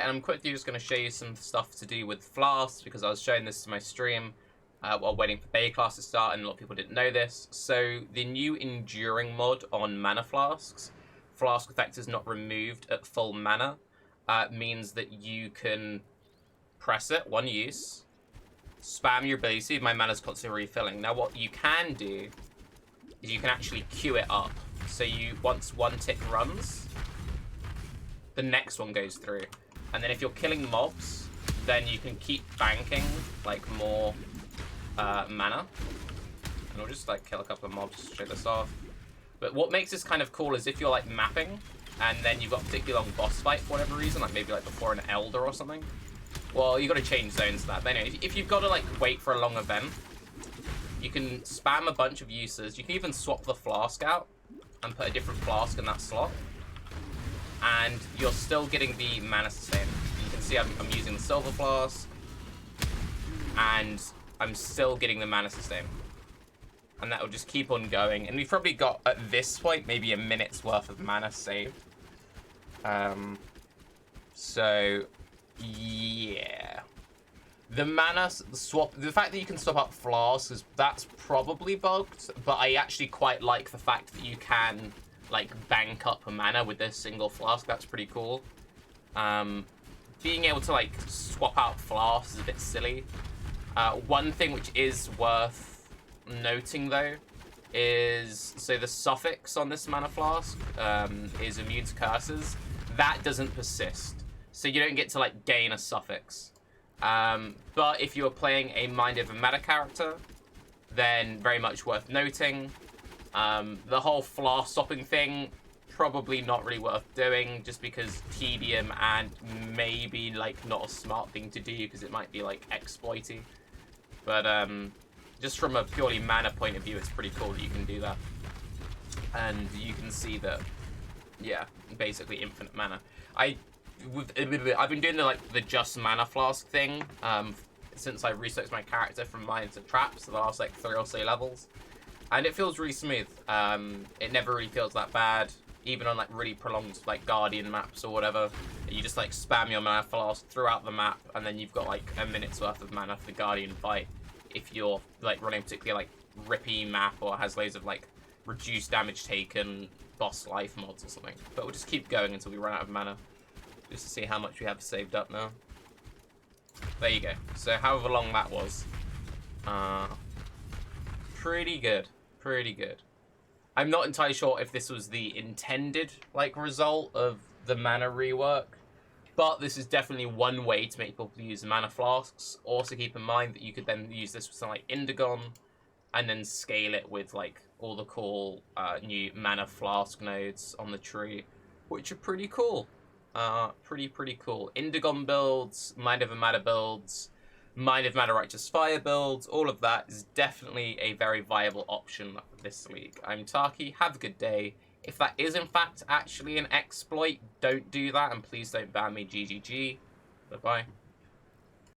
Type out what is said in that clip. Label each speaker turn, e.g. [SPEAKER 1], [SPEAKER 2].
[SPEAKER 1] and I'm quickly just going to show you some stuff to do with Flasks, because I was showing this to my stream while waiting for Bay class to start, and a lot of people didn't know this. So the new Enduring mod on mana flasks, Flask effect is not removed at full mana, means that you can press it, one use, spam your ability, my mana's constantly refilling. Now what you can do is you can actually queue it up. So you, once one tick runs, the next one goes through. And then if you're killing mobs, then you can keep banking like more mana. And we'll just like kill a couple of mobs to show this off. But what makes this kind of cool is if you're like mapping and then you've got a particularly long boss fight for whatever reason, like maybe like before an Elder or something. Well, you got to change zones to that. But anyway, if you've got to like wait for a long event, you can spam a bunch of uses. You can even swap the flask out and put a different flask in that slot. And you're still getting the mana sustain. You can see I'm using the silver flask. And I'm still getting the mana sustain. And that will just keep on going. And we've probably got, at this point, maybe a minute's worth of mana saved. So, yeah. The mana swap, the fact that you can swap up flasks, that's probably bugged. But I actually quite like the fact that you can, like, bank up a mana with this single flask. That's pretty cool. Being able to, like, swap out flasks is a bit silly. One thing which is worth noting though is, so the suffix on this mana flask is immune to curses. That doesn't persist, so you don't get to like gain a suffix. But if you're playing a Mind Over Matter character, then very much worth noting. The whole flask swapping thing, probably not really worth doing, just because tedium and maybe like not a smart thing to do because it might be like exploity. But just from a purely mana point of view, it's pretty cool that you can do that. And you can see that, yeah, basically infinite mana. I've been doing the just mana flask thing since I researched my character from mines to traps, the last like 3 or so levels, and it feels really smooth. It never really feels that bad, even on like really prolonged like Guardian maps or whatever. You just like spam your mana flask throughout the map, and then you've got like a minute's worth of mana for the Guardian fight. If you're like running a particularly like rippy map or has loads of like reduced damage taken boss life mods or something. But we'll just keep going until we run out of mana, just to see how much we have saved up now. There you go. So however long that was, pretty good, pretty good. I'm not entirely sure if this was the intended like result of the mana rework, but this is definitely one way to make people use mana flasks. Also keep in mind that you could then use this with something like Indigon and then scale it with like all the cool new mana flask nodes on the tree, which are pretty cool. Pretty cool. Indigon builds, Mind Over Matter builds, Mind Over Matter Righteous Fire builds, all of that is definitely a very viable option this league. I'm Tarke, have a good day. If that is in fact actually an exploit, don't do that, and please don't ban me. GGG. Bye-bye.